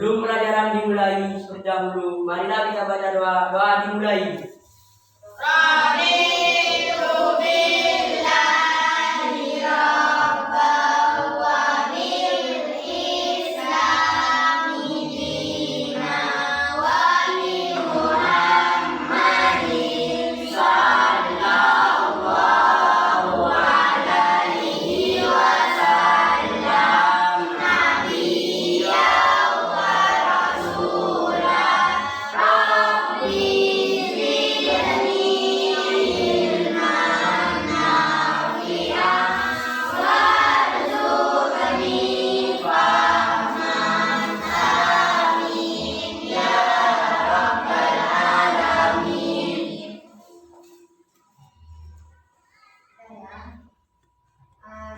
Sebelum pelajaran dimulai seperti dahulu, marilah kita baca doa dimulai.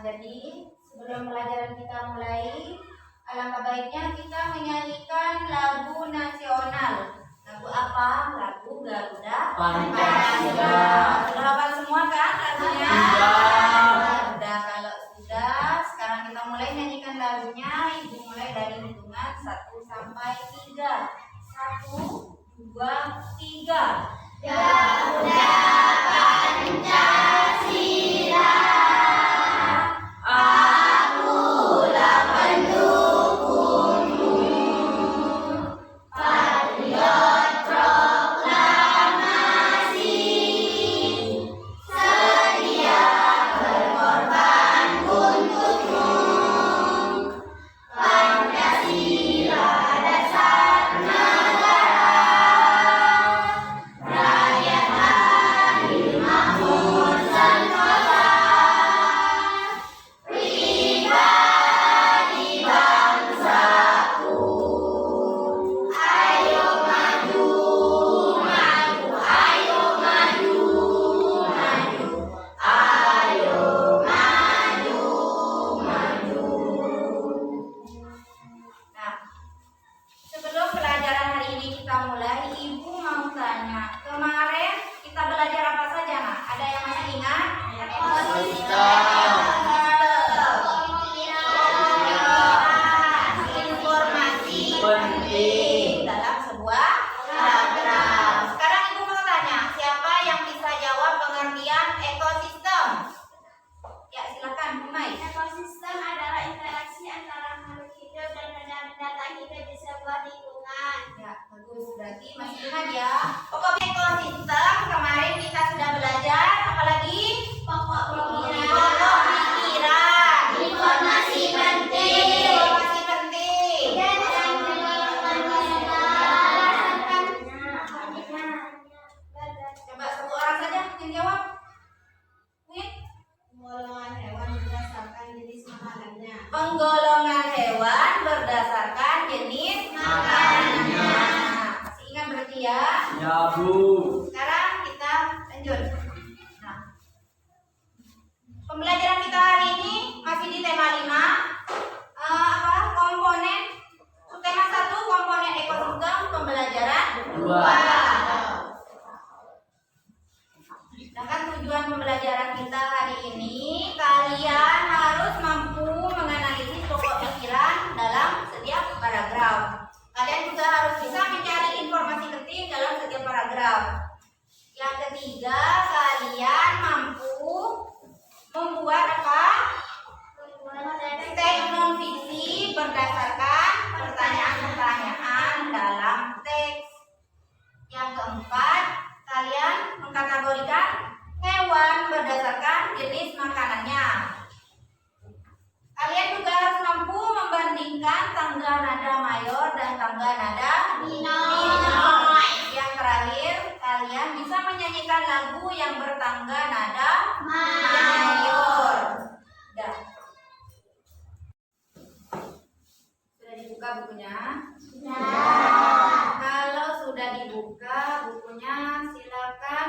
Jadi sebelum pelajaran kita mulai, alangkah baiknya kita menyanyikan lagu nasional. Lagu apa? Lagu Garuda Pancasila. Sudah hafal semua kan lagunya? Sudah. Kalau sudah, sekarang kita mulai nyanyikan lagunya. Ibu mulai dari hitungan 1 sampai 3. 1, 2, 3. Garuda Pancasila. Berarti masih ingat ya. Pokok ekosistem kemarin kita sudah belajar, apalagi pokok pikiran, informasi penting. Coba satu orang saja yang jawab. Penggolongan hewan berdasarkan jenis makanannya. Penggolongan hewan berdasarkan jenis makanannya. Berarti ya? Ya, Bu. Sekarang kita lanjut. Nah, pembelajaran kita hari ini masih di tema 5. Komponen. Tema 1 komponen ekosistem, pembelajaran 2. Sedangkan tujuan pembelajaran kita hari ini, kalian harus mampu menganalisis pokok pikiran dalam setiap paragraf. Kalian juga harus bisa mencari informasi penting dalam setiap paragraf. Yang ketiga, kalian mampu membuat apa? Teks non fiksi berdasarkan pertanyaan-pertanyaan dalam teks. Yang keempat, kalian mengkategorikan hewan berdasarkan jenis makanannya. Kalian juga harus mampu membandingkan tangga nada mayor dan tangga nada minor. Yang terakhir, kalian bisa menyanyikan lagu yang bertangga nada mayor. Sudah. Sudah dibuka bukunya? Sudah. Kalau sudah dibuka bukunya, silakan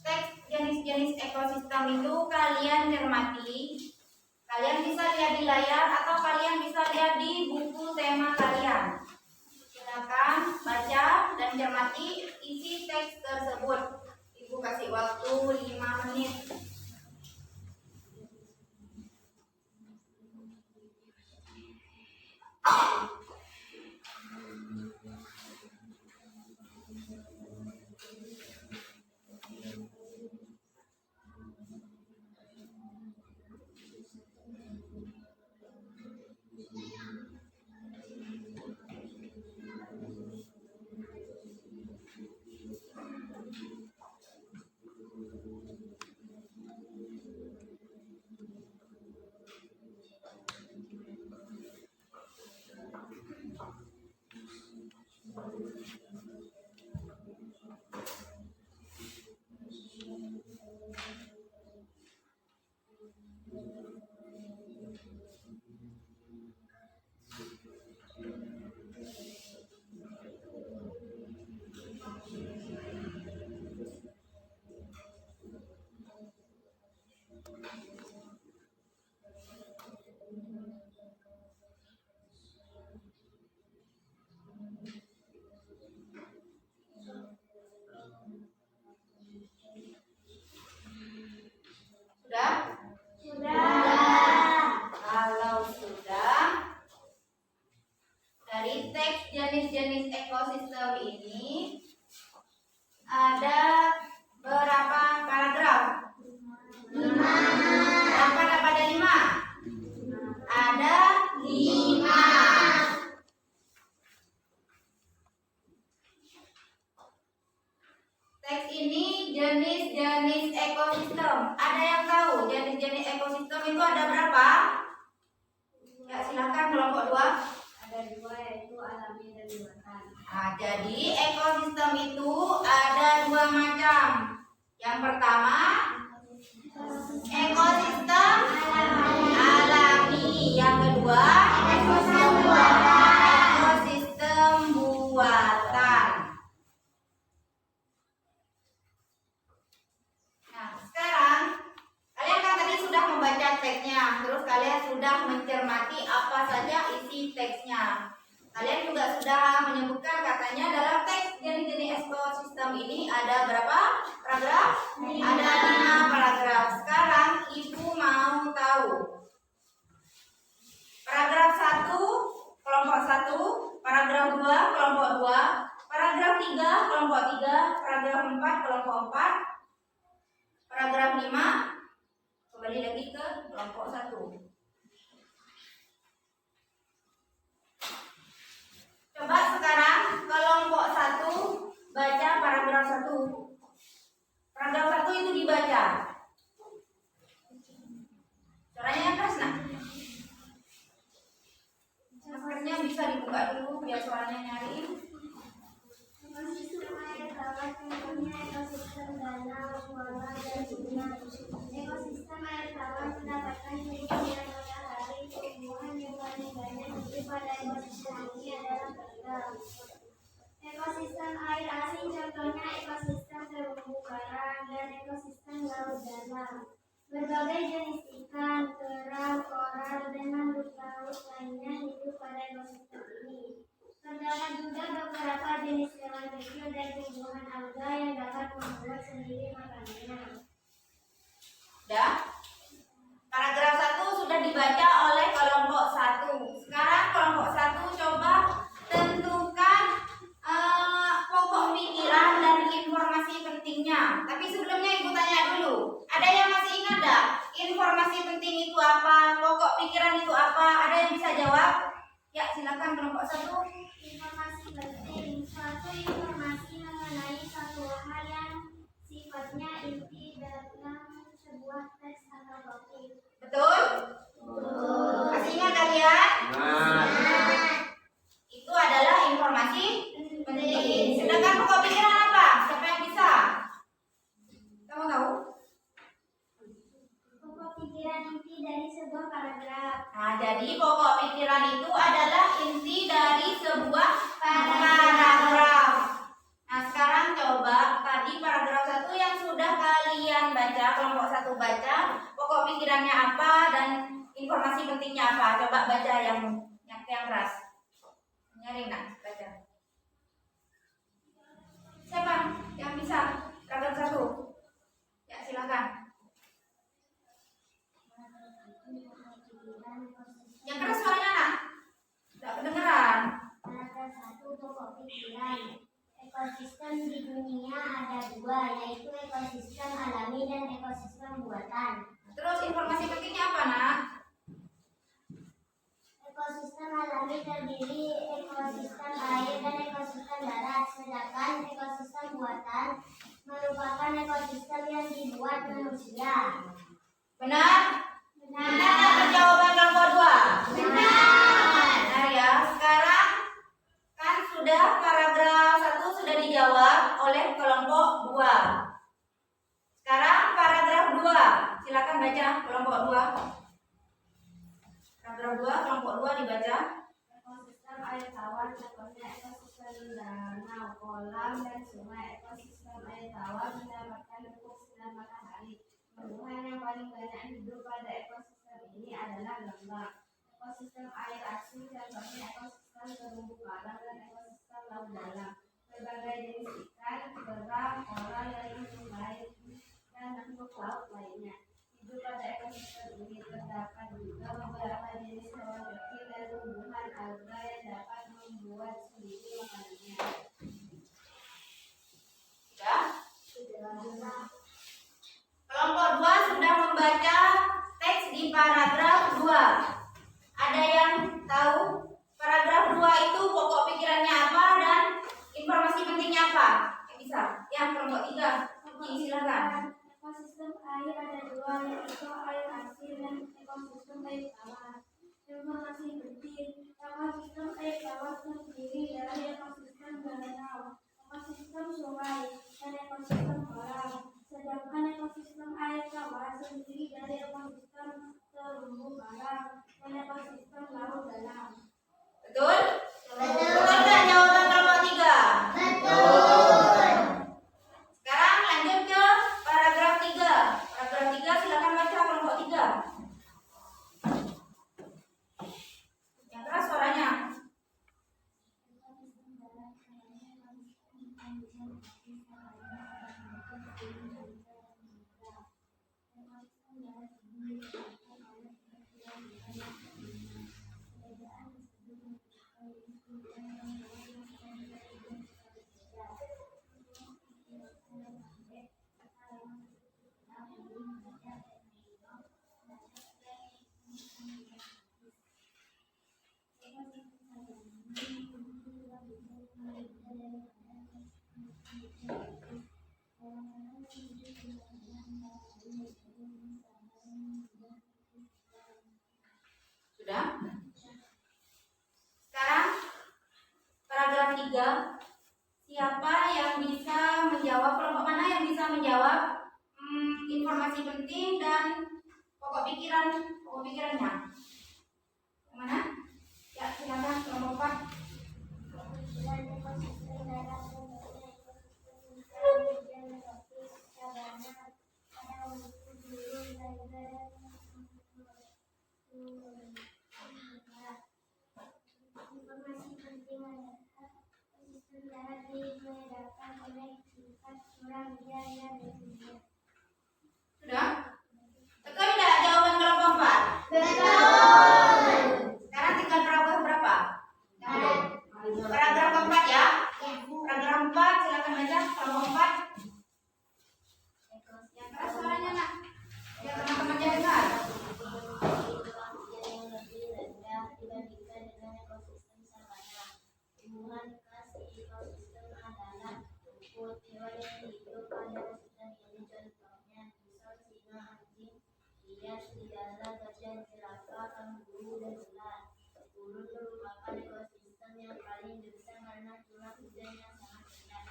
teks jenis-jenis ekosistem itu kalian cermati. Kalian bisa lihat di layar atau kalian bisa lihat di buku tema kalian. Silakan baca dan cermati isi teks tersebut. Ibu kasih waktu 5 menit. Sudah? Kalau sudah, dari teks jenis-jenis ekosistem ini ada berapa paragraf? 5. Kenapa dapat ada 5? Ada 5. Teks ini jenis-jenis ekosistem. Ada yang tahu jenis-jenis ekosistem itu ada berapa? Ya, silakan kelompok 2. Ada 2, yaitu alami dan buatan. Nah, jadi ekosistem itu ada 2 macam. Yang pertama, ekosistem alami. Yang kedua, ekosistem buatan. Nah, sekarang kalian kan tadi sudah membaca teksnya, terus kalian sudah mencermati apa saja isi teksnya. Kalian juga sudah menyebutkan katanya dalam teks jenis-jenis ekosistem ini ada berapa paragraf? Ada 5 paragraf. Sekarang ibu mau tahu paragraf 1 kelompok 1, paragraf 2 kelompok 2, paragraf 3 kelompok 3, paragraf 4 kelompok 4, paragraf 5 kembali lagi ke kelompok 1. Coba sekarang kelompok 1 baca paragraf 1. Paragraf 1 itu dibaca. Suaranya yang keras, nak? Maskernya bisa dibuka dulu biar suaranya nyaring. Ekosistem air tawar contohnya ekosistem danau, kolam, dan sungai. Ekosistem air tawar mendapatkan ciri sinar matahari. Tumbuhan yang paling banyak hidup pada ekosistem ini adalah kerang. Ekosistem air asin contohnya ekosistem terumbu karang dan ekosistem laut dalam. Berbagai jenis ikan, kerang, koral, dan makhluk laut lainnya hidup pada ekosistem ini. Terdapat juga beberapa jenis hewan kecil dan tumbuhan alga yang dapat membuat sendiri makanannya. Sudah? Paragraf 1 sudah dibaca oleh kelompok 1. Sekarang kelompok 1 coba tentukan pokok pikiran dan informasi pentingnya. Tapi sebelumnya ibu tanya dulu, ada yang masih ingat gak? Informasi penting itu apa? Pokok pikiran itu apa? Ada yang bisa jawab? Ya, silakan kelompok 1. Informasi penting. Suatu informasi mengenai satu hal yang sifatnya inti dalam sebuah teks atau topik. Betul? Masih ingat kalian? Itu adalah informasi penting. Sedangkan pokok pikiran apa? Siapa yang bisa? Kamu tahu? Pokok pikiran inti dari sebuah paragraf. Nah, jadi pokok pikiran itu adalah inti dari sebuah paragraf. Nah, sekarang coba tadi paragraf 1 yang sudah kalian baca, kelompok 1 baca, pokok pikirannya apa dan informasi pentingnya apa? Coba baca yang keras. Nyaring, nak, baca. Siapa yang bisa? Paragraf 1. Ya, silakan. Yang keras suaranya, nak. Tidak kedengeran. Paragraf 1 pokok pikiran. Ekosistem di dunia ada 2, yaitu ekosistem alami dan ekosistem buatan. Terus informasi pentingnya apa, nak? Ekosistem alami terdiri ekosistem air dan ekosistem darat, sedangkan ekosistem buatan merupakan ekosistem yang dibuat manusia. Benar? Benar jawaban kelompok 2. Benar ya. Sekarang kan sudah paragraf sudah dijawab oleh kelompok 2. Sekarang paragraf 2. Silakan baca kelompok 2. Paragraf 2 kelompok 2 dibaca. Ekosistem air tawar contohnya ekosistem danau, kolam, dan sungai. Ekosistem air tawar mendapatkan pupuk sinar matahari. Tumbuhan yang paling banyak hidup pada ekosistem ini adalah lembah. Ekosistem air asin contohnya ekosistem terumbu karang dan ekosistem laut dalam. Berbagai jenis ikan, kerang, koral, dan makhluk laut lainnya hidup pada ekosistem ini. Terdapat juga beberapa jenis hewan kecil dan tumbuhan alga yang dapat membuat sendiri makanannya. Sudah? Kelompok 2 sudah membaca teks di paragraf 2. Ada yang tahu paragraf 2 itu pokok pikirannya apa dan informasi pentingnya apa? Yang bisa? Yang kelompok 3. Silakan. Ekosistem air ada dua, yaitu air asin dan ekosistem air tawar. Informasi penting: ekosistem air tawar terdiri dari ekosistem danau, ekosistem sungai, dan ekosistem kolam. Sedangkan ekosistem air tawar terdiri dari ekosistem terumbu karang dan ekosistem laut dalam. Betul? Betul nggak jawaban kelompok 3? Betul. Sekarang lanjut ke paragraf 3. Paragraf 3 silakan baca kelompok 3. Yang keras suaranya. Sudah? Sekarang paragraf 3. Siapa yang bisa menjawab, kelompok mana yang bisa menjawab informasi penting dan pokok pikirannya? Yang mana? Ya, silakan kelompok 4. Informasi penting adalah ekosistem darat dibedakan oleh sifat curah hujan yang berbeda. Sudah? Betul tidak jawaban kelompok 4? Betul. Sekarang tinggal paragraf berapa? Paragraf keempat ya. Paragraf 4 silakan baca kelompok 4. Yang keras suaranya nak. Biar teman-temannya dengar. Dibandingkan dengan ekosistem sabana, tumbuhan khas ekosistem adalah rumput. Hewan yang hidup pada ekosistem ini contohnya pisau, singa, anjing, hias, serigala, gajah, jerapah, kanguru, dan ular. Gurun merupakan ekosistem yang paling besar karena curah hujan yang sangat rendah.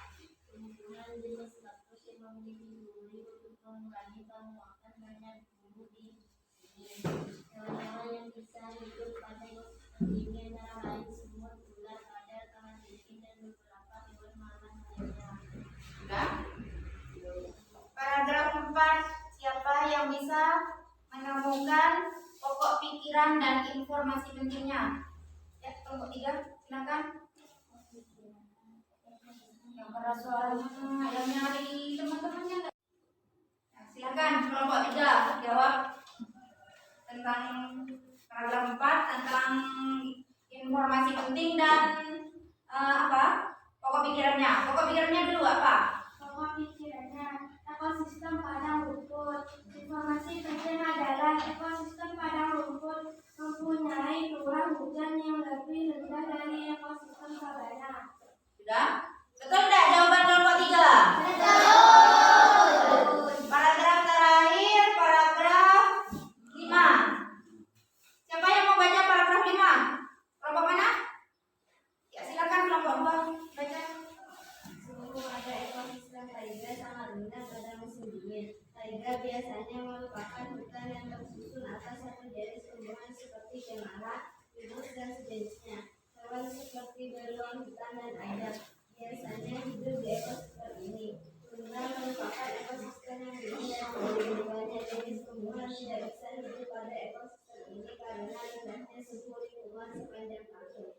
Tumbuhan jenis kaktus yang memiliki duri untuk mengurangi penguapan banyak bumbu di sini. Hewan-hewan yang bisa hidup pada ekosistem ini antara lain semut, ular, kadal, kalajengking, dan beberapa hewan malang lainnya. Sudah? Paragraf 4. Siapa yang bisa menemukan pokok pikiran dan informasi pentingnya? Ya, kelompok 3 silakan. Yang keras suaranya, yang nyari teman-temannya. Nah, silakan kelompok 3 jawab tentang paragraf 4 tentang informasi penting dan pokok pikirannya. Pokok pikirannya dulu apa? Pokok pikirannya, ekosistem padang rumput. Informasi penting adalah ekosistem padang rumput mempunyai curah hujan yang lebih rendah dari ekosistem sabana. Sudah? Betul tidak jawaban kelompok 3? Betul. biasanya merupakan hutan yang tersusun atas satu jenis tumbuhan seperti cemara, pinus, dan sejenisnya. Hewan seperti beruang, hutan, dan adat biasanya hidup di ekosistem ini. Tunggal merupakan ekosistem yang didominasi oleh banyak jenis tumbuhan tidak bisa hidup pada ekosistem ini karena rendahnya suhu lingkungan sepanjang tahun.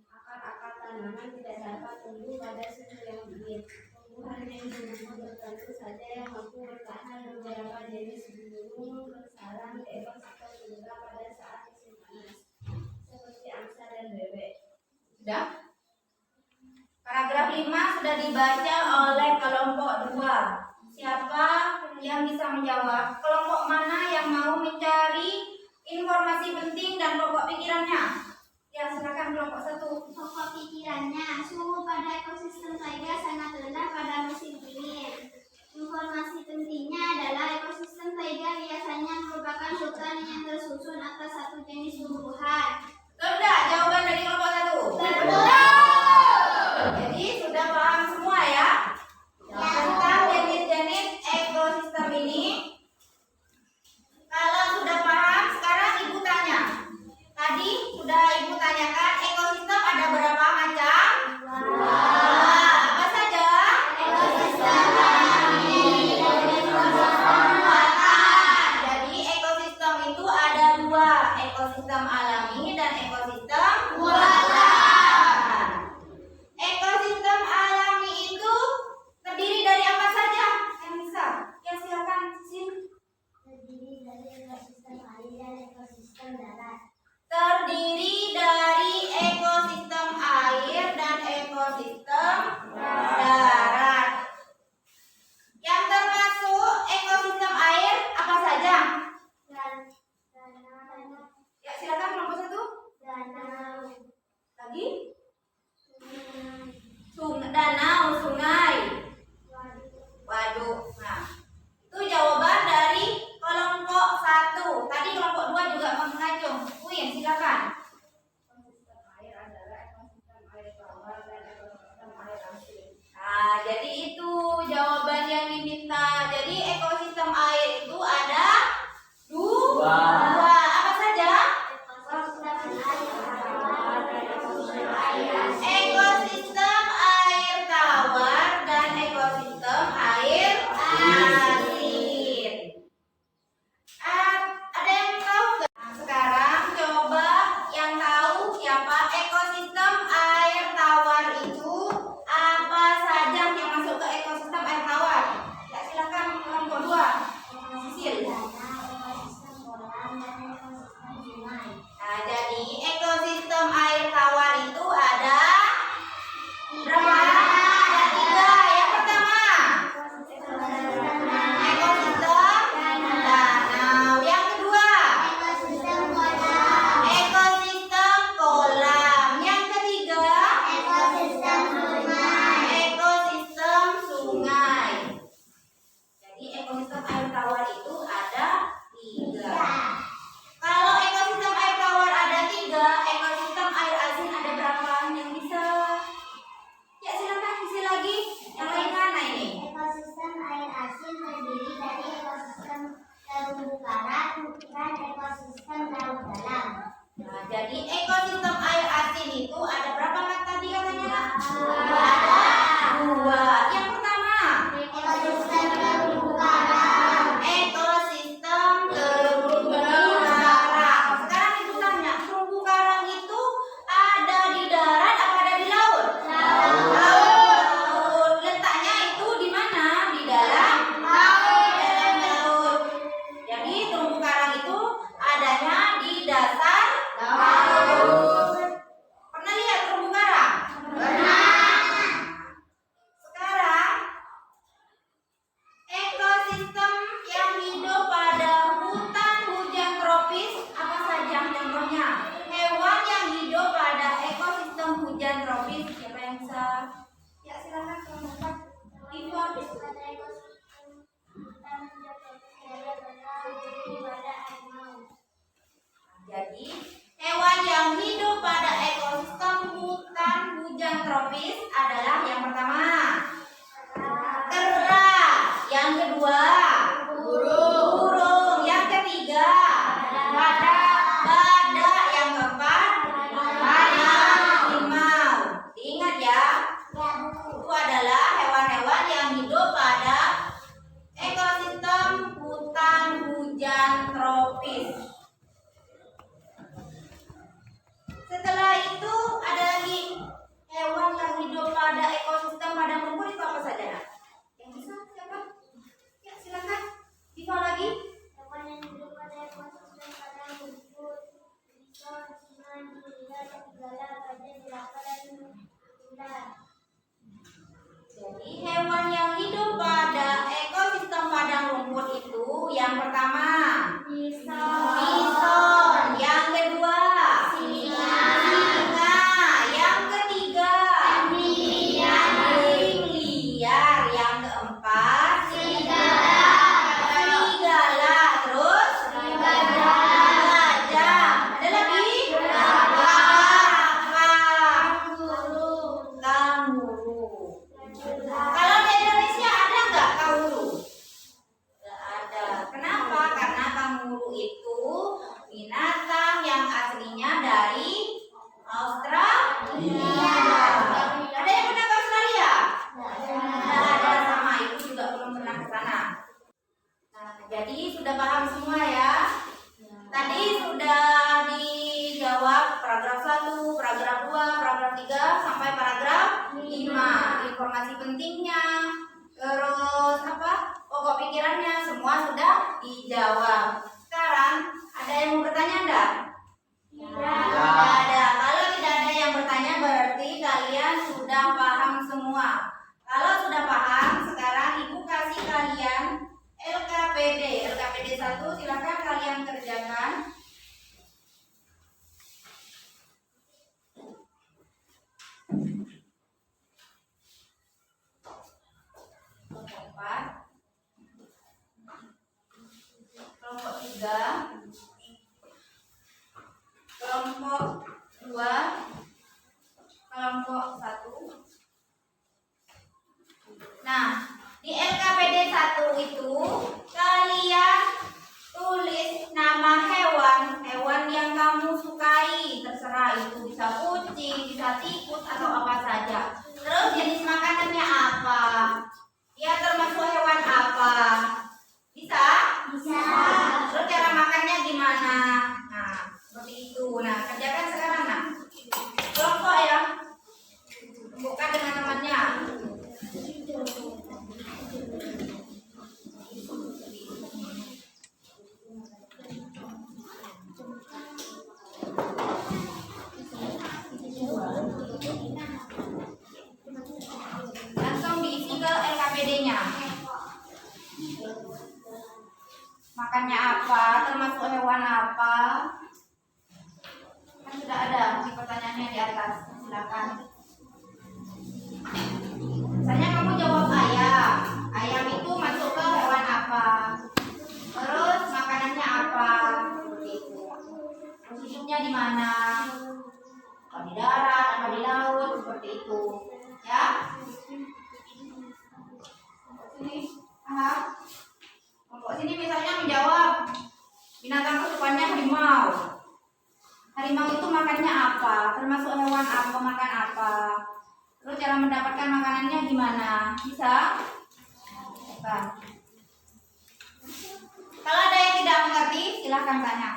Akar-akar tanaman tidak dapat tumbuh pada suhu yang dingin. Tumbuhan yang tumbuh tertentu saja yang mampu bertahan. Beberapa jenis burung bersarang di ekosistem tunggal pada saat musim panas, seperti angsa dan bebek. Sudah? Paragraf 5 sudah dibaca oleh kelompok 2. Siapa yang bisa menjawab? Kelompok mana yang mau mencari informasi penting dan pokok pikirannya? Ya, silakan kelompok 1. Pokok pikirannya, suhu pada ekosistem taiga sangat rendah pada musim dingin. Informasi pentingnya adalah ekosistem taiga biasanya merupakan hutan yang tersusun atas satu jenis tumbuhan. Sudah, jawaban dari kelompok 1. Betul. Jadi sudah paham semua ya? Tentang jenis-jenis ekosistem ini. Kalau sudah paham, sekarang Ibu tanya. Tadi sudah Ibu tanyakan ekosistem ada berapa macam? Apa saja? Ekosistem alami dan ekosistem buatan. Jadi ekosistem itu ada 2, ekosistem alami dan ekosistem buatan. Ekosistem alami itu terdiri dari apa saja? Yang bisa? Ya silakan, Sin. Terdiri dari ekosistem air dan ekosistem darat. Terdiri dari ekosistem air dan ekosistem darat. Yang termasuk ekosistem air apa saja? Danau, Ya silakan kelompok 1. danau, Lagi? sungai, Danau, sungai, waduk. waduk. Nah, itu jawaban dari kelompok 1. Tadi kelompok 2 juga mengacung. Win, silakan. Ekosistem air adalah ekosistem air tawar dan ekosistem air asin. Nah, jadi itu jawaban yang diminta. Jadi ekosistem air itu ada 2. Apa saja? Ekosistem air tawar dan ekosistem air asin. Ekosistem air tawar dan ekosistem air asin. Ada yang tahu nggak? Nah, sekarang coba yang tahu siapa ekosistem air tawar itu apa saja yang masuk ke ekosistem air tawar? Ya silakan kelompok 2. Sisil. Ekosistem kolam dan ekosistem sungai. Nah, jadi ekosistem air tawar itu ada berapa? Ada 3. Yang pertama, ekosistem danau. Yang kedua, Ekosistem kolam. ekosistem kolam. Yang ketiga, Ekosistem sungai. ekosistem sungai. Jadi ekosistem air tawar itu ada 3. Kalau ekosistem air tawar ada 3, ekosistem air asin ada berapa? Yang bisa? Ya silakan isi lagi. Yang lain mana ini? Ekosistem air asin terdiri dari ekosistem terumbu karang dan ekosistem laut dalam. Nah, jadi ekosistem air asin itu ada berapa mat tadi katanya? Dua. Ada 2. Yang pertama, Ekosistem terumbu karang. ekosistem terumbu karang. Sekarang ibu tanya, terumbu karang itu ada di darat apa ada di laut? Laut. Letaknya itu di mana? Di dalam dalam laut. Jadi terumbu karang itu adanya di dasar laut. Pernah lihat terumbu karang? Sekarang ekosistem yang hidup pada hutan hujan tropis apa saja contohnya? Hewan yang hidup pada ekosistem hujan tropis siapa yang bisa? Ya silakan kelompok 4. Ibu habis. Pada ekosistem hutan hujan tropis ada berada pada air maut. Jadi hewan yang hidup pada ekosistem hutan hujan tropis adalah yang pertama kera, yang kedua burung, Yang pertama, Pisau. bison. Yang kedua, Singa. singa. Yang ketiga, Anjing. anjing liar. Yang keempat, Serigala. serigala. Terus, gajah. Ada lagi? Kanguru. Kanguru. Kalau di Indonesia ada nggak kanguru? Nggak ada. Kenapa? Karena kanguru itu binatang yang aslinya dari Australia. Ada yang pernah ke Australia? Nggak ada, sama itu juga belum pernah ke sana. Nah, jadi sudah paham semua ya. Tadi sudah dijawab paragraf 1, paragraf 2, paragraf 3 sampai paragraf 5. Informasi pentingnya, terus pokok pikirannya semua sudah dijawab. Sekarang ada yang mau bertanya enggak? Tidak ada. Kalau tidak ada yang bertanya berarti kalian sudah paham semua. Kalau sudah paham, sekarang Ibu kasih kalian LKPD. LKPD 1 silakan kalian kerjakan. Kelompok 4, kelompok 3, kelompok 2, kelompok 1. Nah, di LKPD 1 itu kalian tulis nama hewan yang kamu sukai, terserah itu bisa kucing, bisa tikus atau apa saja. Terus jenis makanannya apa? Ya, termasuk hewan apa? Bisa? Bisa. Terus cara makannya gimana? Nah, seperti itu. Nah, kerjakan sekarang, nah. Kelompok ya. Bukan dengan temannya. Langsung diisi ke LKPD-nya. Makannya apa? Termasuk hewan apa? Kan sudah ada di pertanyaannya di atas. Silakan. Misalnya kamu jawab ayam. Ayam itu masuk ke hewan apa? Terus makanannya apa? Seperti itu. Terus hidupnya di mana? Apa di darat, apa di laut? Seperti itu. Ya. Sini, paham? Kelompok sini misalnya menjawab binatang kesukaannya harimau. Harimau itu makannya apa? Termasuk hewan apa? Makan apa? Terus cara mendapatkan makanannya gimana? Bisa? Bisa. Kalau ada yang tidak mengerti, silahkan tanya.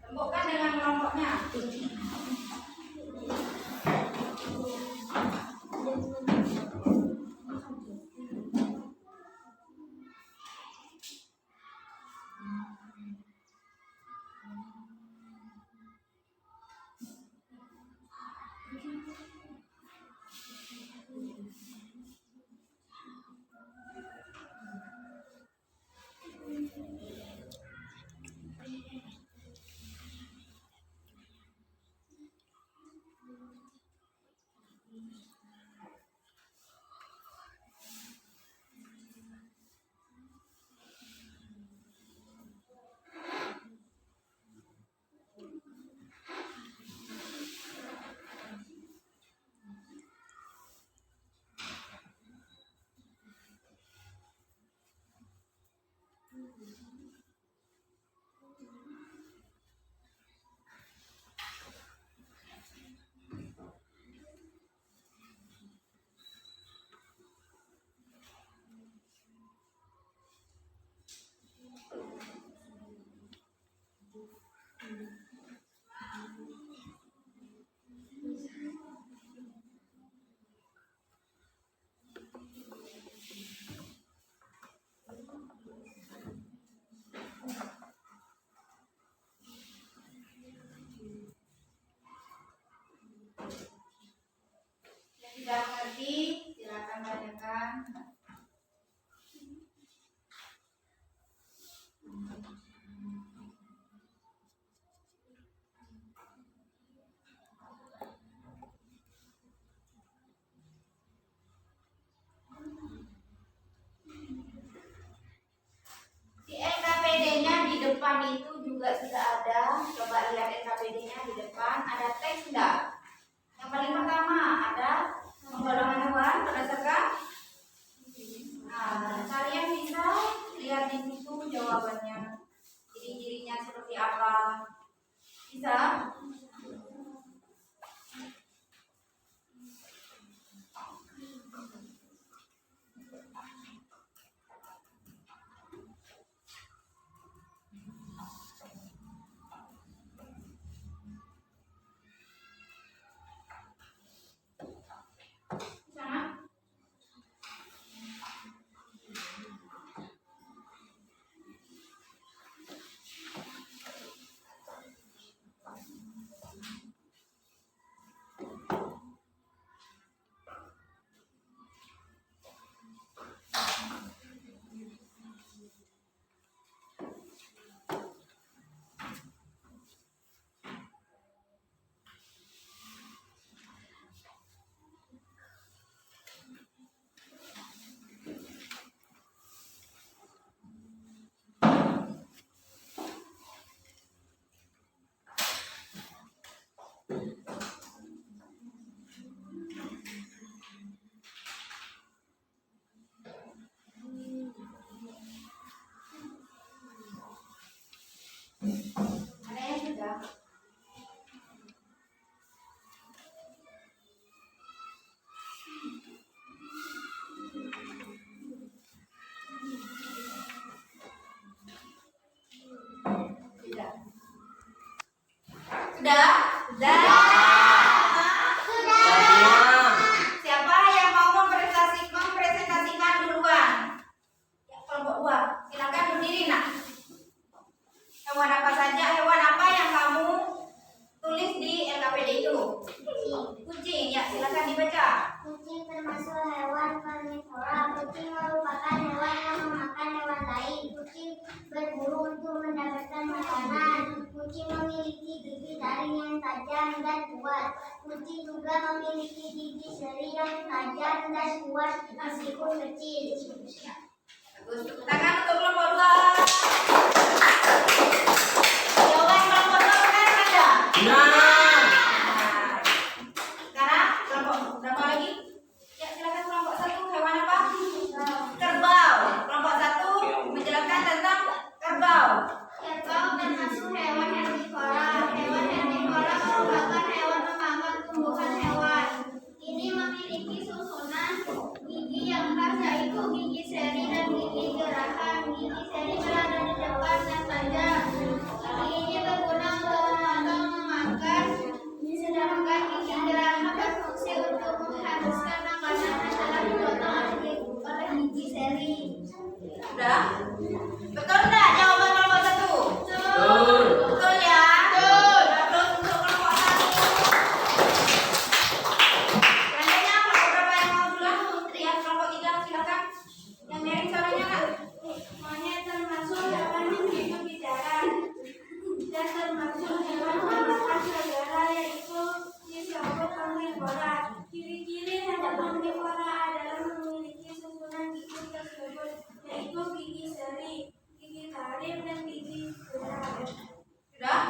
Tembokkan dengan kelompoknya. depan itu juga sudah ada. Coba lihat NKPD-nya di depan. Ada teks enggak? Yang paling pertama ada penggolongan hewan berdasarkan. Nah, kalian bisa lihat di situ jawabannya. Ciri-cirinya seperti apa? Bisa? Sana? Ada yang sudah? Tidak. Sudah? Sudah. Siapa yang mau mempresentasikan duluan? Ya, kelompok 2. Silakan berdiri, nak. Hewan apa saja? Hewan apa yang kamu tulis di LKPD itu? Kucing. Ya, silakan dibaca. Kucing termasuk hewan karnivora. Kucing merupakan hewan yang memakan hewan lain. Kucing berburu untuk mendapatkan makanan. Kucing memiliki gigi taring yang tajam dan kuat. Kucing juga memiliki gigi seri yang tajam dan kuat meskipun kecil. Bagus. Tepuk tangan untuk kelompok 2. Jawaban kelompok 2 benar ada? Nah, Sekarang kelompok berapa lagi? Ya, silakan kelompok 1. Hewan apa? Kerbau. Kelompok 1 menjelaskan tentang kerbau. Kerbau termasuk hewan herbivora. Hewan herbivora merupakan hewan pemakan tumbuhan hewan. Ini memiliki susunan gigi yang khas, yaitu gigi seri dan gigi geraham. Gigi seri berada di depan dan tajam. Gigi ini berguna untuk memakan, sedangkan gigi geraham berfungsi untuk menghabiskan makanan setelah dipotong oleh gigi seri. Sudah? Betul enggak jawaban kelompok 1? betul. Betul ya? Betul. Terus untuk kelompok 1. Selanjutnya kelompok berapa yang mau duluan? Ya, kelompok 3 silakan. Yang miring suaranya, Kak. Monyet termasuk hewan yang hidup di darat dan termasuk hewan pemakan segala, yaitu disebut omnivora. Ciri-ciri hewan omnivora adalah memiliki susunan gigi tersebut, yaitu gigi seri, gigi taring, dan gigi geraham. Sudah?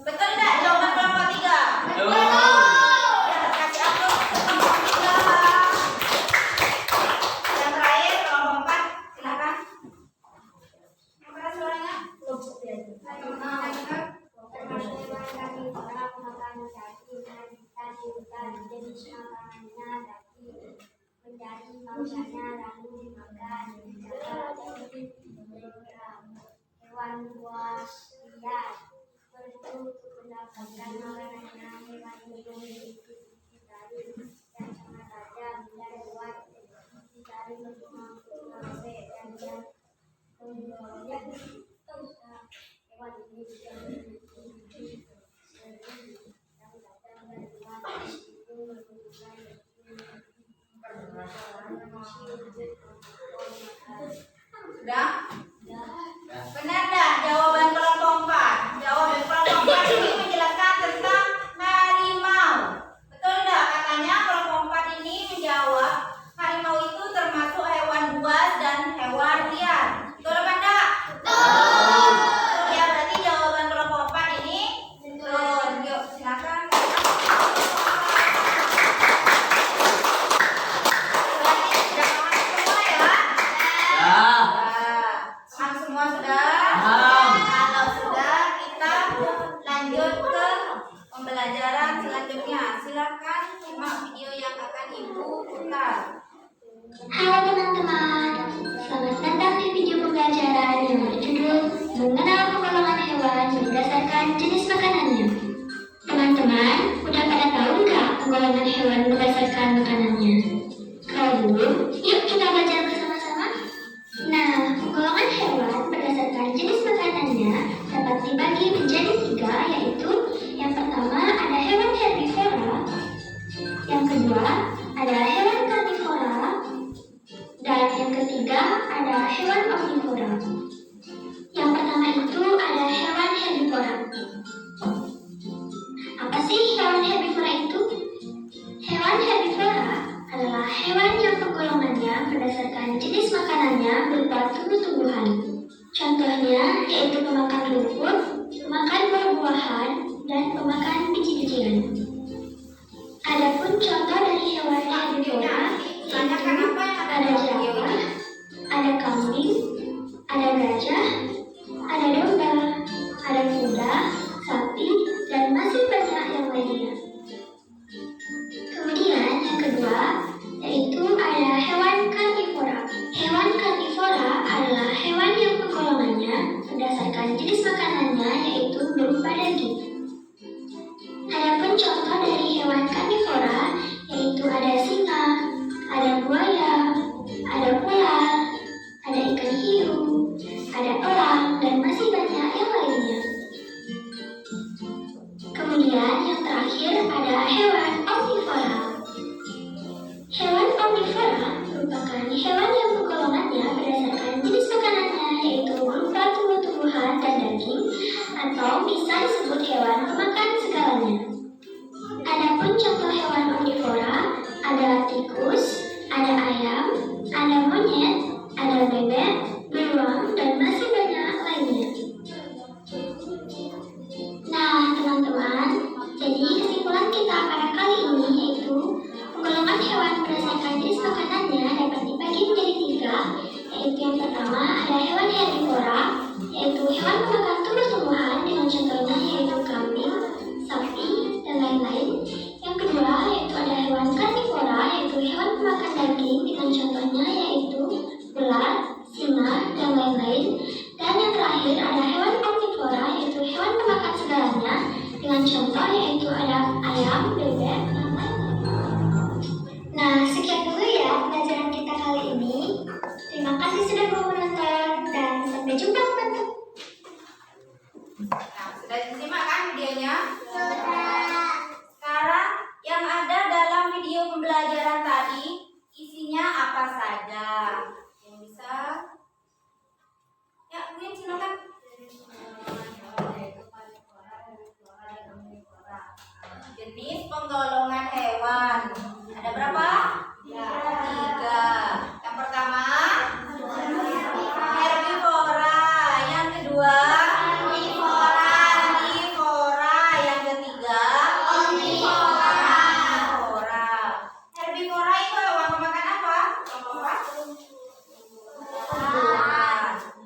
Betul enggak jawaban kelompok 3? Betul. Ya, kasih aplaus untuk kelompok 3. Yang terakhir kelompok 4 silakan. Yang keras suaranya? Termasuk hewan karnivora pemakan daging dan ikan. Jenis makanannya daging. Mencari mangsanya lalu dimakan. Hewan buas liar. Berburu untuk mendapatkan makanannya. Hewan ini memiliki gigi taring yang sangat tajam dan kuat. Gigi taring untuk mengambil dan yang membawanya. Hewan ini juga memiliki gigi seri yang tajam dan kuat meskipun menggunakan Sudah? Benar enggak jawaban kelompok 4? Jawaban kelompok 4 ini menjelaskan tentang harimau. Betul enggak? Katanya kelompok 4 ini menjawab harimau itu termasuk hewan buas dan hewan liar. Betul apa enggak? Betul. Betul sebentar. Halo teman-teman, selamat datang di video pembelajaran yang berjudul Mengenal Penggolongan Hewan Berdasarkan Jenis Makanannya. Teman-teman, udah pada tahu nggak penggolongan hewan berdasarkan makanannya? Kalau belum, yuk kita belajar bersama-sama. Nah, penggolongan hewan berdasarkan jenis makanannya dapat dibagi menjadi 3, yaitu yang pertama ada hewan herbivora, yang kedua ada hewan karnivora, dan yang ketiga ada hewan omnivora. Yang pertama itu ada hewan herbivora. Apa sih hewan herbivora itu? Hewan herbivora adalah hewan yang penggolongannya berdasarkan jenis makanannya berupa tumbuh-tumbuhan. Contohnya yaitu pemakan rumput, pemakan buah-buahan, dan pemakan biji-bijian. Adapun contoh dari hewan herbivora yaitu ada jerapah, ada kambing, ada gajah, ada domba, ada kuda, sapi, dan masih banyak yang lainnya. Kemudian yang kedua yaitu ada hewan karnivora. Hewan karnivora adalah hewan yang penggolongannya berdasarkan jenis makanannya yaitu berupa daging. Adapun contoh dari hewan karnivora yaitu ada singa, ada buaya, ada ular, ada ikan hiu, ada elang, dan masih banyak yang lainnya. Kemudian yang terakhir ada hewan omnivora. Hewan omnivora merupakan hewan yang penggolongannya berdasarkan jenis makanannya yaitu berupa tumbuh-tumbuhan dan daging, atau bisa disebut hewan pemakan segalanya. Adapun contoh hewan omnivora adalah tikus, ada ayam, ada monyet, ada bebek, beruang, dan masih banyak lainnya. Nah, teman-teman, jadi kesimpulan kita pada kali ini yaitu penggolongan hewan berdasarkan jenis makanannya dapat dibagi menjadi 3, yaitu yang pertama ada hewan herbivora, yaitu hewan pemakan tumbuh-tumbuhan dengan contohnya yaitu kambing, sapi, dan lain-lain. Yang kedua yaitu ada hewan karnivora, yaitu hewan pemakan daging dengan contohnya yaitu ular, singa, dan lain-lain. Dan yang terakhir ada hewan omnivora, yaitu hewan pemakan segalanya dengan contoh yaitu ada ayam, bebek, dan lain-lain. Nah, sekian dulu ya pelajaran kita kali ini. Terima kasih sudah mau menonton dan sampai jumpa teman-teman. Nah, sudah disimak kan videonya? Sekarang yang ada dalam video pembelajaran tadi isinya apa saja? Yang bisa? Ya, mungkin silakan. Jenis penggolongan hewan. Ada berapa? 3. Yang pertama herbivora. Yang kedua karnivora. Yang ketiga omnivora. Herbivora itu hewan pemakan apa?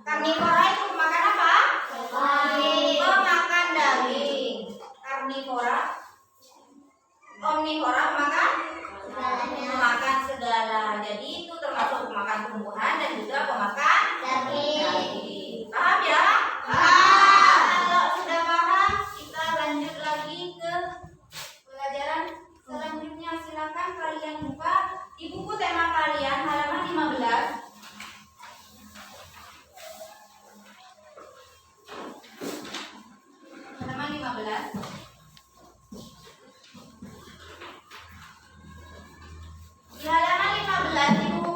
Karnivora itu pemakan apa? Pemakan daging. Omnivora pemakan segala. Jadi itu termasuk pemakan tumbuhan dan juga pemakan daging. Paham ya? Paham. Kalau sudah paham, kita lanjut lagi ke pelajaran selanjutnya. Silakan kalian buka di buku tema kalian halaman 15. Halaman 15. Di halaman 15 di buku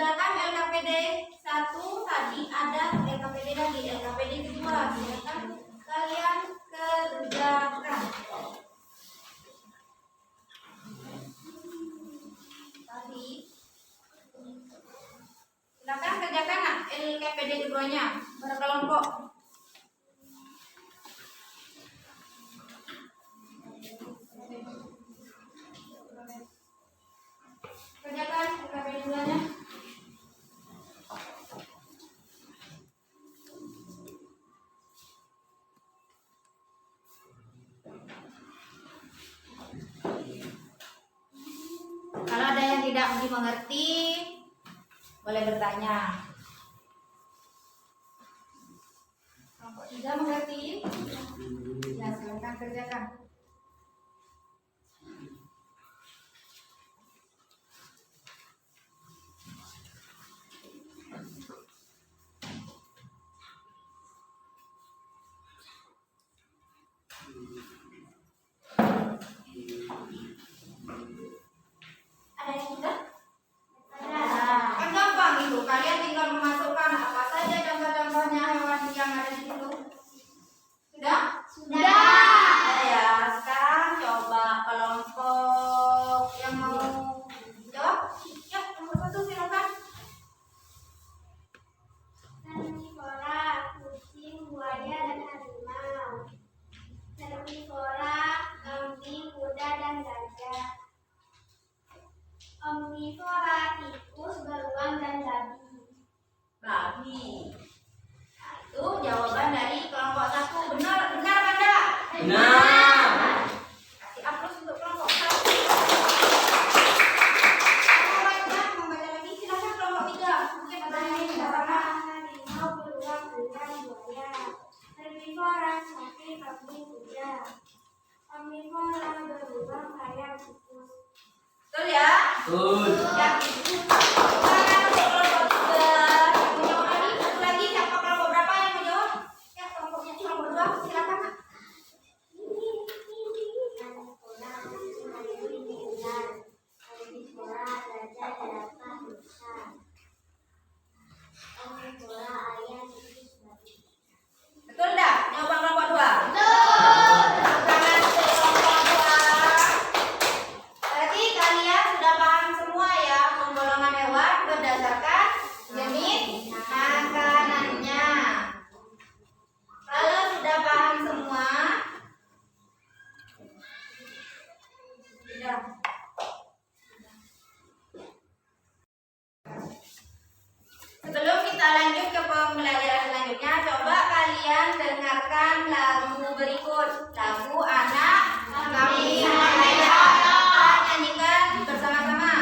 belakang LKPD 1 tadi ada LKPD lagi, LKPD kedua. Silakan kalian kerjakan. Tadi silakan kerjakan nak LKPD keduanya berkelompok. Kerjakan LKPD keduanya. Kalau ada yang tidak dimengerti, boleh bertanya. Kelompok 3 mengerti? Ya, silakan kerjakan. Ada yang sudah? Kan gampang itu. Kalian tinggal memasukkan apa saja contoh-contohnya hewan yang ada di situ. Sudah? Sudah ya. Sekarang coba kelompok yang mau jawab. Ya, nomor 1 silakan. Karnivora, kucing, buaya, dan harimau. Herbivora, kambing, kuda, dan gajah. Omnivora, tikus, beruang, dan babi. Babi. Nah, itu jawaban dari kelompok 1. Benar apa enggak? Benar. Kasih aplaus untuk kelompok 1. Membaca lagi silakan kelompok 3. Mungkin ada yang tidak sama. Harimau, beruang, udang, buaya. Herbivora, sapi, kambing, kuda. Omnivora, beruang, ayam, tikus. Betul ya? Betul. Ya. Sekarang untuk kelompok 3. Yang mau jawab lagi? Satu lagi. Siapa kelompok berapa yang mau jawab? Ya, kelompoknya kelompok 2. Silakan, Nak. Karnivora, kucing, anjing, ular. Herbivora, gajah, jerapah, rusa. Omnivora, ayam, tikus, babi. Betul enggak? Jawaban kelompok 2. Berarti kalian sudah paham semua ya penggolongan hewan berdasarkan jenis makanannya. Kalau sudah paham semua, sudah. Sebelum kita lanjut ke pembelajaran selanjutnya, coba kalian dengarkan lagu berikut. Lagu Anak Kambing Saya. Kita nyanyikan bersama-sama.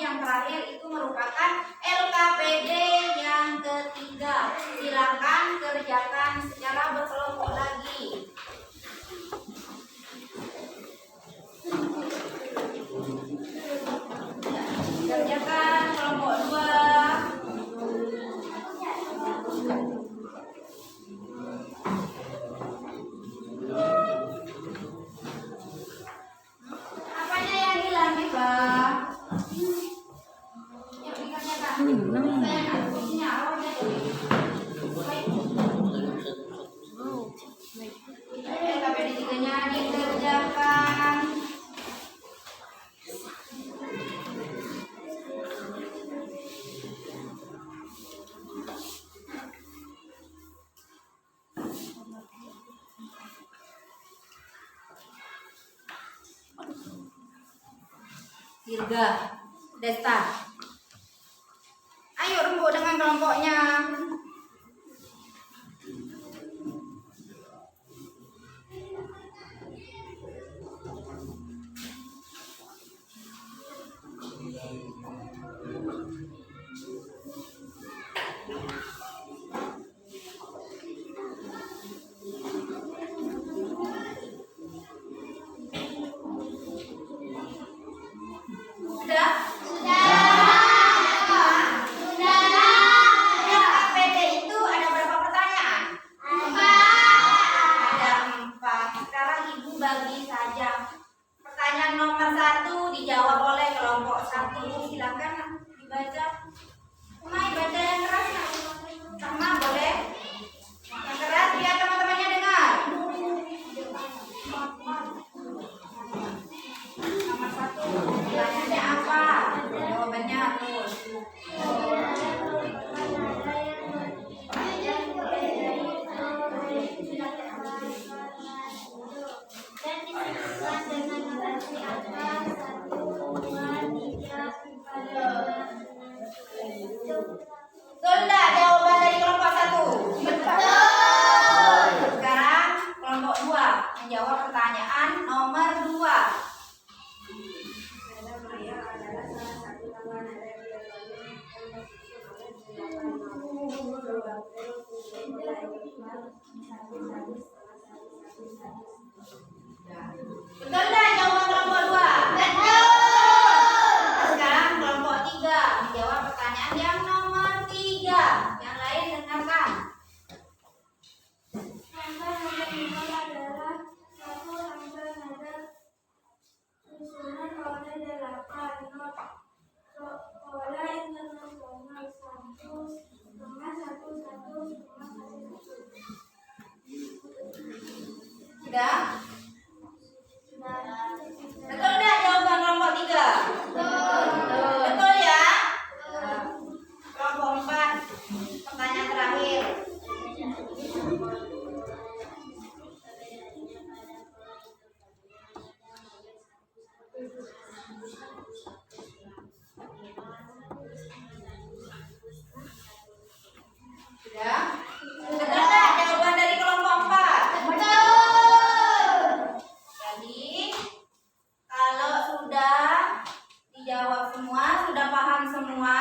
yang terakhir itu merupakan LKPD yang ketiga. Silakan kerjakan secara berkelompok lagi. Kerjakan kelompok 2. Apanya yang hilang nih, Pak? Yuk dikerjakan. Saya nggak fungsinya, awalnya dulu. LKPD 3-nya dikerjakan. Dirga, Desta. Ayo rembuk dengan kelompoknya. Sudah? LKPD itu ada berapa pertanyaan? 4. Ada 4. Sekarang Ibu bagi saja. Pertanyaan nomor 1 dijawab oleh kelompok 1. Silakan dibaca. Mai baca yang keras ya. Sama boleh? Yang keras biar teman-temannya dengar. Nomor 1. Pertanyaannya apa? Jawabannya terus. Dan disebutkan dengan notasi angka 1, 2, 3, 4, 5. Betul enggak jawaban dari kelompok 1? Betul. Sekarang kelompok 2 menjawab pertanyaan nomor 2. Betul enggak jawaban kelompok 2? Betul. Sekarang kelompok 3 menjawab pertanyaan yang nomor 3. Yang lain dengarkan. Angka nomor 5 adalah satu angka nada susunan oleh 8 not oleh internasional 1 setengah 1 1 setengah kasih 1. Sudah? Betul enggak jawaban kelompok 3? Betul. Betul ya? Kelompok 4. Pertanyaan terakhir. Sudah? Betul enggak jawaban dari kelompok 4? Betul. Jadi, kalau sudah dijawab semua, sudah paham semua,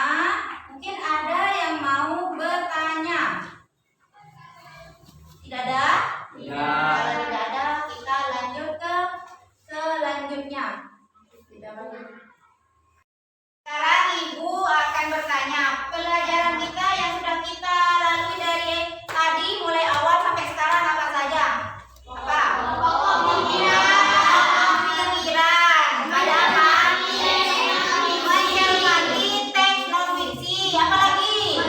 mungkin ada yang mau bertanya. Tidak ada? Kalau tidak ada, kita lanjut ke selanjutnya. Sekarang Ibu akan bertanya, pelajaran kita yang sudah kita lalui dari tadi mulai awal sampai sekarang apa saja? Apa? Pikiran. Ada apa? Mencermati teks non fiksi. Apa lagi?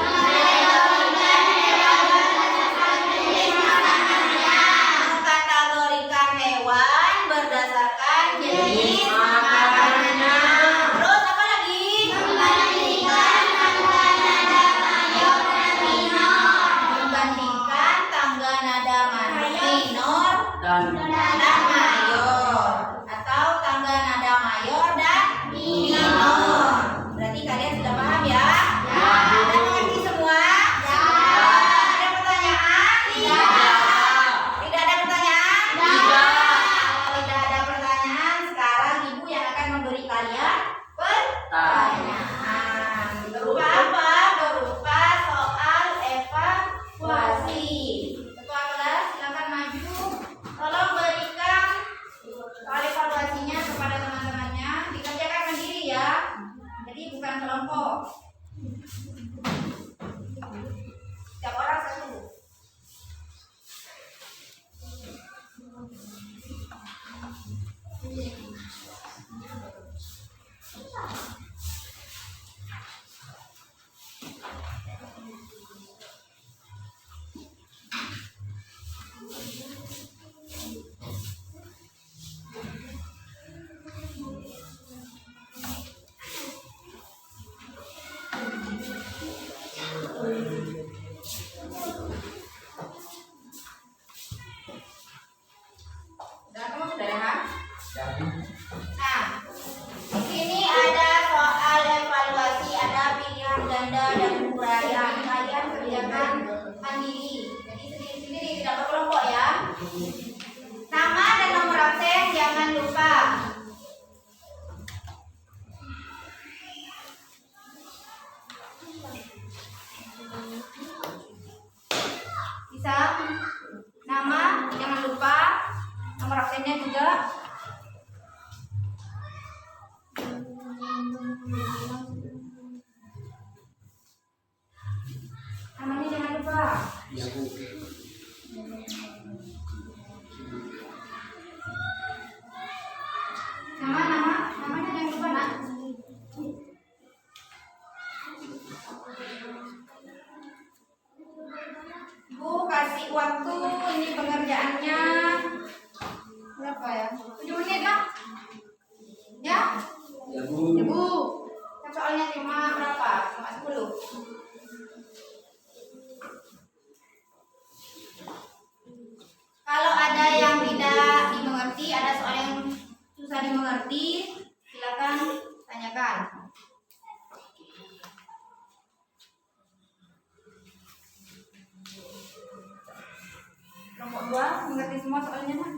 Mengkategorikan hewan berdasarkan jenis makanannya. Terus apa lagi? Membandingkan tangga nada minor Dan dan mayor, atau tangga nada mayor dan minor. Berarti kalian sudah paham ya? Sudah mengerti semua? Ada pertanyaan? Tidak ada pertanyaan? Kalau tidak ada pertanyaan, sekarang Ibu yang akan memberi kalian pertanyaan. kelompok. Setiap orang satu. Sudah kamu sudah ya? Nah, di sini ada soal evaluasi, ada pilihan ganda dan uraian. Kalian kerjakan mandiri. Jadi sendiri-sendiri, tidak berkelompok ya. Nama dan nomor absen jangan lupa. Bisa? Nama jangan lupa. Nomor absennya juga. Namanya jangan lupa. Namanya jangan lupa nak. Bu kasih waktu ini pengerjaannya berapa ya? 7 menit lah. Ya? Ya Bu. Ya Bu. Kan soalnya cuma berapa? Cuma 10. Kalau ada yang tidak dimengerti, ada soal yang susah dimengerti, silakan tanyakan. Kelompok 2 mengerti semua soalnya nak?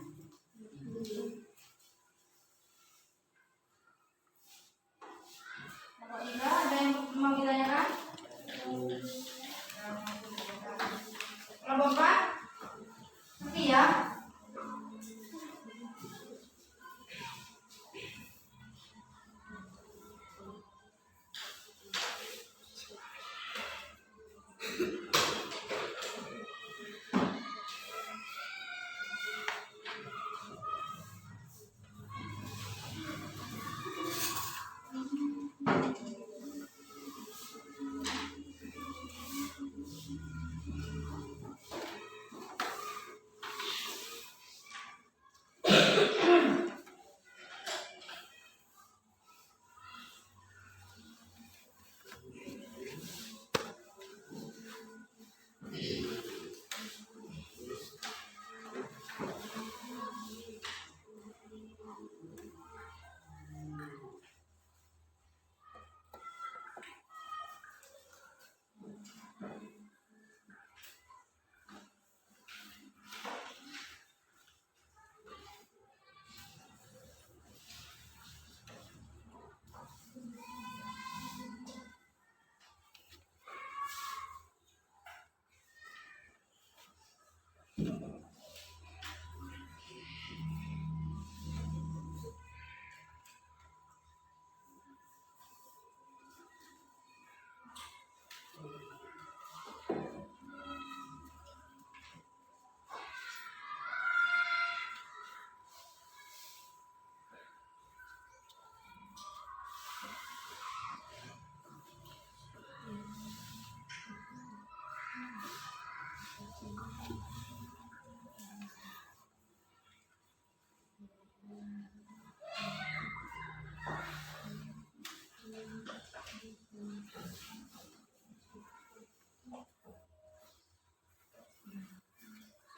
Kelompok 3 ada yang mau ditanyakan? Kelompok 4 ngerti ya?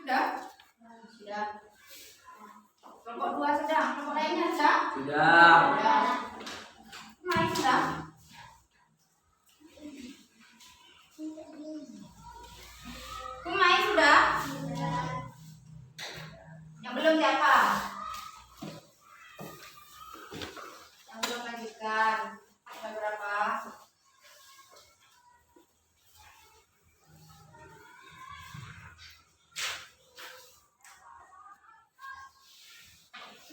Sudah? Sudah. Kelompok 2 sudah. Kelompok lainnya sudah? Sudah. Sudah. Mai sudah? Mai sudah? Yang belum siapa? Yang belum lanjutkan. Ada berapa?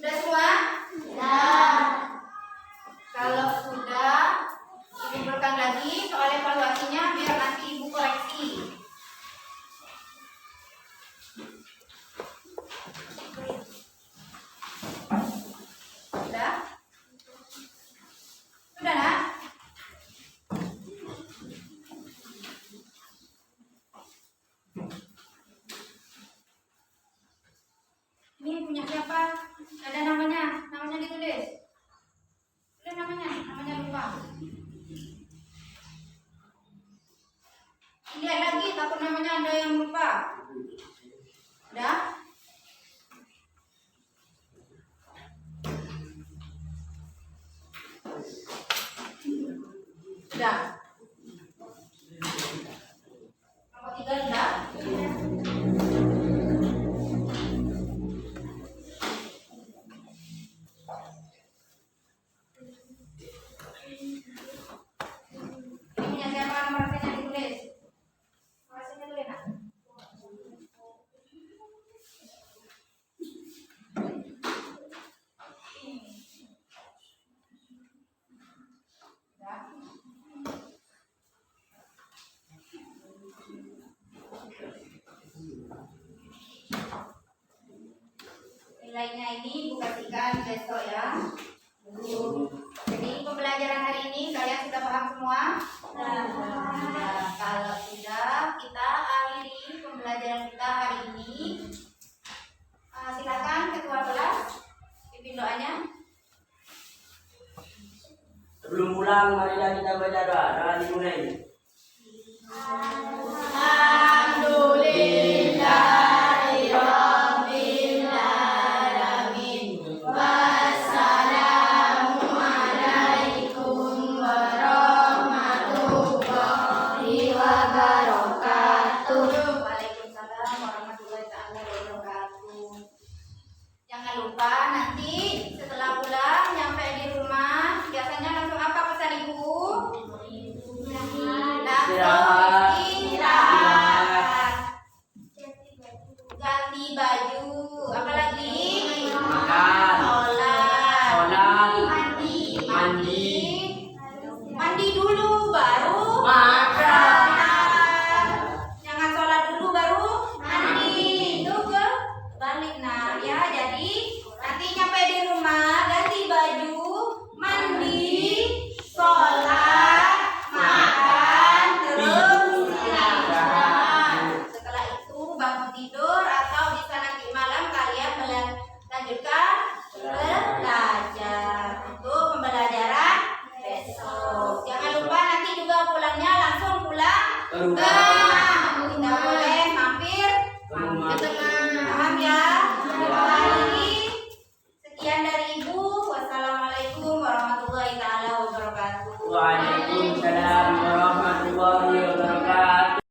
Sudah semua? Sudah. Kalau sudah, dikumpulkan Lihat lagi, takut namanya ada yang lupa. Udah? Udah. Nomor 3 udah? Ini punya siapa nomor rekennya ditulis? Nomor rekennya tulis nak? Udah? Nilainya ini Bu kasihkan besok ya. Jadi pembelajaran hari ini kalian sudah paham semua? Nah, kalau sudah, kita akhiri pembelajaran kita hari ini. Silakan ketua kelas pimpin doanya. Sebelum pulang, marilah kita baca doa. Doa dimulai. Waalaikumsalam warahmatullahi taala wabarakatuh. Jangan lupa nanti setelah pulang nyampe di rumah biasanya langsung apa pesan ibu? Langsung istirahat, ganti baju, apalagi Makan. sholat, Mandi. mandi dulu baru Makan. jangan sholat dulu baru mandi. Itu kebalik nah ya. Jadi nanti nyampe di rumah ganti baju, mandi, sholat, makan, terus istirahat. Setelah itu bangun tidur atau bisa nanti malam kalian melanjutkan belajar untuk pembelajaran besok. Jangan lupa nanti juga pulangnya langsung pulang Ke rumah. Kita boleh mampir Ke rumah. paham ya? Baik. Sekian dari Ibu. Wassalamualaikum warahmatullahi taala wabarakatuh. Waalaikumsalam warahmatullahi